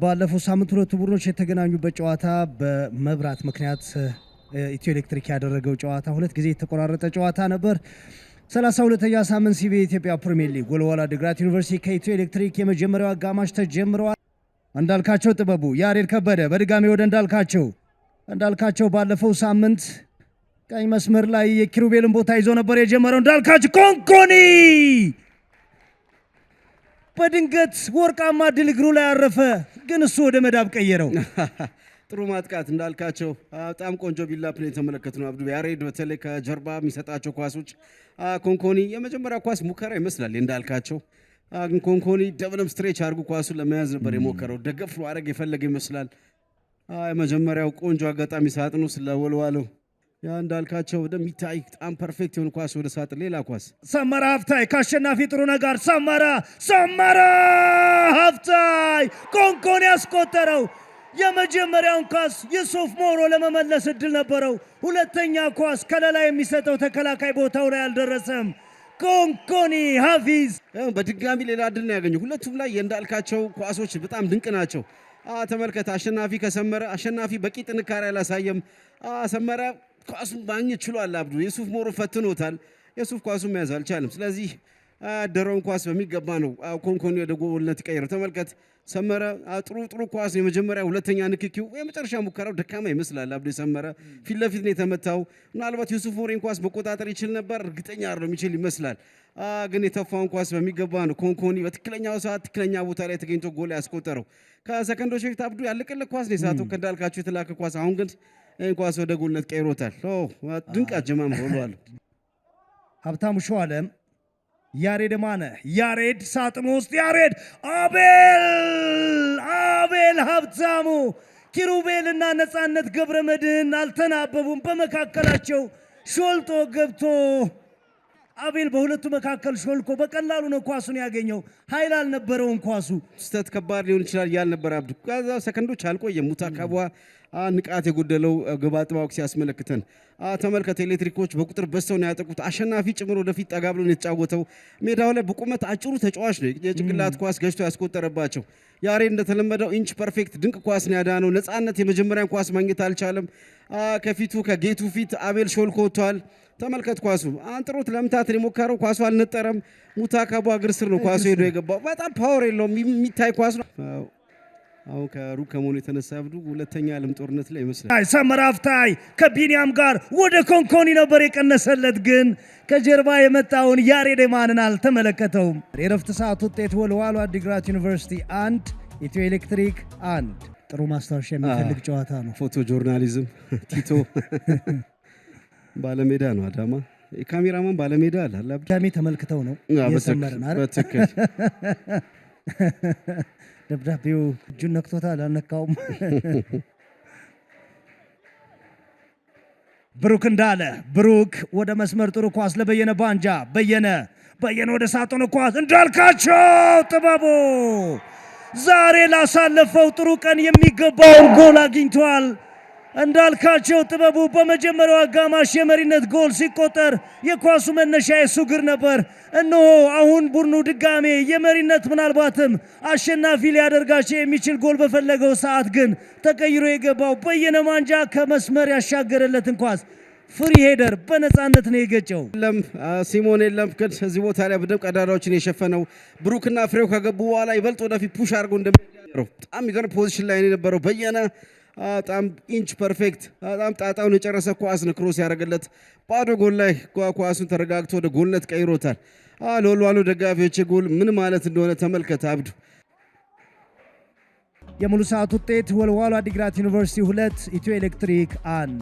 ባለፈው ሳምንት ሁለቱ ቡድኖች የተገናኙበት ጨዋታ በመብራት ምክንያት ኢትዮ ኤሌክትሪክ ያደረገው ጨዋታ ሁለት ጊዜ የተቆራረጠ ጨዋታ ነበር። 32ኛ ሳምንት ሲቢ ኢትዮጵያ ፕሪሚየር ሊግ ወልዋሎ ዓዲግራት ዩኒቨርሲቲ ከኢትዮ ኤሌክትሪክ የመጀመሪያው አጋማሽ ተጀምሯል። እንዳልካቸው ጥበቡ፣ ያሬድ ከበደ በድጋሚ ወደ እንዳልካቸው ባለፈው ሳምንት ቀኝ መስመር ላይ የኪሩቤልን ቦታ ይዞ ነበር የጀመረው። እንዳልካቸው ኮንኮኒ በድንገት ወርቃማ ድል እግሩ ላይ አረፈ፣ ግን እሱ ወደ መዳብ ቀየረው። ጥሩ ማጥቃት እንዳልካቸው በጣም ቆንጆ ቢላፕ ነው የተመለከትነው። አብዱ ያሬድ በተለይ ከጀርባ የሚሰጣቸው ኳሶች ኮንኮኒ የመጀመሪያ ኳስ ሙከራ ይመስላል እንዳልካቸው ግን ኮንኮኒ ደብለም ስትሬች አድርጎ ኳሱን ለመያዝ ነበር የሞከረው። ደገፍ ማድረግ የፈለገ ይመስላል። የመጀመሪያው ቆንጆ አጋጣሚ ሳጥኑ ስለወልዋሎ ያ እንዳልካቸው ወደሚታይ በጣም ፐርፌክት የሆነ ኳስ ወደ ሳጥን ሌላ ኳስ ሰመራ ሀፍታይ ከአሸናፊ ጥሩነህ ጋር ሰመራ ሀፍታይ ኮንኮኒ ያስቆጠረው የመጀመሪያውን ኳስ ዩሱፍ ሞሮ ለመመለስ እድል ነበረው። ሁለተኛ ኳስ ከለላ የሚሰጠው ተከላካይ ቦታው ላይ አልደረሰም። ኮንኮኒ ሀፊዝ በድጋሚ ሌላ እድል ነው ያገኘው። ሁለቱም ላይ የእንዳልካቸው ኳሶች በጣም ድንቅ ናቸው። ተመልከተ አሸናፊ ከሰመረ አሸናፊ በቂ ጥንካሬ አላሳየም። ሰመረ ኳሱን ማግኘት ችሏል። አብዱ ዩሱፍ ሞሮ ፈትኖታል። ዩሱፍ ኳሱን መያዝ አልቻለም። ስለዚህ ደረውን ኳስ በሚገባ ነው ኮንኮኒ ወደ ጎልነት ቀይረው። ተመልከት ሰመረ ጥሩ ኳስ የመጀመሪያ ሁለተኛ ንክኪው የመጨረሻ ሙከራው ደካማ ይመስላል። አብዱ ሰመረ ፊት ለፊት ነው የተመታው። ምናልባት ዩሱፍ ሞሬን ኳስ መቆጣጠር ይችል ነበር፣ እርግጠኛ አይደለም ይችል ይመስላል። ግን የተፋውን ኳስ በሚገባ ነው ኮንኮኒ በትክክለኛው ሰዓት ትክክለኛ ቦታ ላይ ተገኝቶ ጎል ያስቆጠረው። ከሰከንዶች በፊት አብዱ ያለቀለት ኳስ ነው የሳተው ከእንዳልካቸው የተላከ ኳስ። አሁን ግን ይህን ኳስ ወደ ጎልነት ቀይሮታል። ድንቅ አጀማመር ሆኗል። ሀብታሙ ሸዋለም ያሬድ ማነ ያሬድ ሳጥኑ ውስጥ አቤል ሀብታሙ ኪሩቤልና ነፃነት ገብረ መድህን አልተናበቡም። በመካከላቸው ሾልጦ ገብቶ አቤል በሁለቱ መካከል ሾልኮ በቀላሉ ነው ኳሱን ያገኘው። ኃይል አልነበረውም ኳሱ። ስተት ከባድ ሊሆን ይችላል ያልነበረ አብዱ ከዛ ሰከንዶች አልቆየም። ሙታካቧ ንቃት የጎደለው ግብ አጥባቂ ሲያስመለክተን ተመልከተ። ኤሌክትሪኮች በቁጥር በስተው ነው ያጠቁት። አሸናፊ ጭምር ወደፊት ጠጋ ብሎ ነው የተጫወተው። ሜዳው ላይ በቁመት አጭሩ ተጫዋች ነው የጭንቅላት ኳስ ገጭቶ ያስቆጠረባቸው። ያሬድ እንደተለመደው ኢንች ፐርፌክት ድንቅ ኳስ ነው ያዳነው። ነፃነት የመጀመሪያን ኳስ ማግኘት አልቻለም። ከፊቱ ከጌቱ ፊት አቤል ሾልኮ ወጥቷል። ተመልከት ኳሱ አንጥሮት ለምታት የሞከረው ኳሱ አልነጠረም። ሙታካቧ እግር ስር ነው ኳሱ ሄዶ የገባው። በጣም ፓወር የለውም የሚታይ ኳስ ነው። አሁን ከሩቅ ከመሆኑ የተነሳ አብዱ ሁለተኛ ዓለም ጦርነት ላይ ይመስላል። ሰመራ ሀፍታይ ከቢኒያም ጋር ወደ ኮንኮኒ ነበር የቀነሰለት፣ ግን ከጀርባ የመጣውን ያሬድ ማንን አልተመለከተውም። የረፍት ሰዓት ውጤት ወልዋሎ ዓዲግራት ዩኒቨርሲቲ 1 ኢትዮ ኤሌክትሪክ 1። ጥሩ ማስታወሻ የሚፈልግ ጨዋታ ነው። ፎቶ ጆርናሊዝም ቲቶ ባለሜዳ ነው። አዳማ የካሜራማን ባለሜዳ አለ። ዳሜ ተመልክተው ነው የሰመረን አይደል? በትክክል ደብዳቤው እጁን ነክቶታል፣ አልነካውም። ብሩክ እንዳለ ብሩክ ወደ መስመር ጥሩ ኳስ ለበየነ ባንጃ በየነ ወደ ሳጥኑ ኳስ እንዳልካቸው ጥበቡ ዛሬ ላሳለፈው ጥሩ ቀን የሚገባውን ጎል አግኝቷል። እንዳልካቸው ጥበቡ በመጀመሪያው አጋማሽ የመሪነት ጎል ሲቆጠር የኳሱ መነሻ የሱ እግር ነበር። እነሆ አሁን ቡድኑ ድጋሜ የመሪነት ምናልባትም አሸናፊ ሊያደርጋቸው የሚችል ጎል በፈለገው ሰዓት ግን ተቀይሮ የገባው በየነ ማንጃ ከመስመር ያሻገረለትን ኳስ ፍሪ ሄደር በነፃነት ነው የገጨው። ሲሞን የለም ግን እዚህ ቦታ ላይ በደም ቀዳዳዎችን የሸፈነው ብሩክና ፍሬው ከገቡ በኋላ ይበልጥ ወደፊት ፑሽ አድርጎ እንደሚያደርገው በጣም የሚገርም ፖዚሽን ላይ ነው የነበረው በየነ። በጣም ኢንች ፐርፌክት በጣም ጣጣውን የጨረሰ ኳስ ነው ክሮስ ያደረገለት ባዶ ጎል ላይ ኳሱን ተረጋግቶ ወደ ጎልነት ቀይሮታል። ለወልዋሎ ደጋፊዎች ጎል ምን ማለት እንደሆነ ተመልከተ አብዱ። የሙሉ ሰዓት ውጤት ወልዋሎ ዓዲግራት ዩኒቨርሲቲ 2 ኢትዮ ኤሌክትሪክ 1።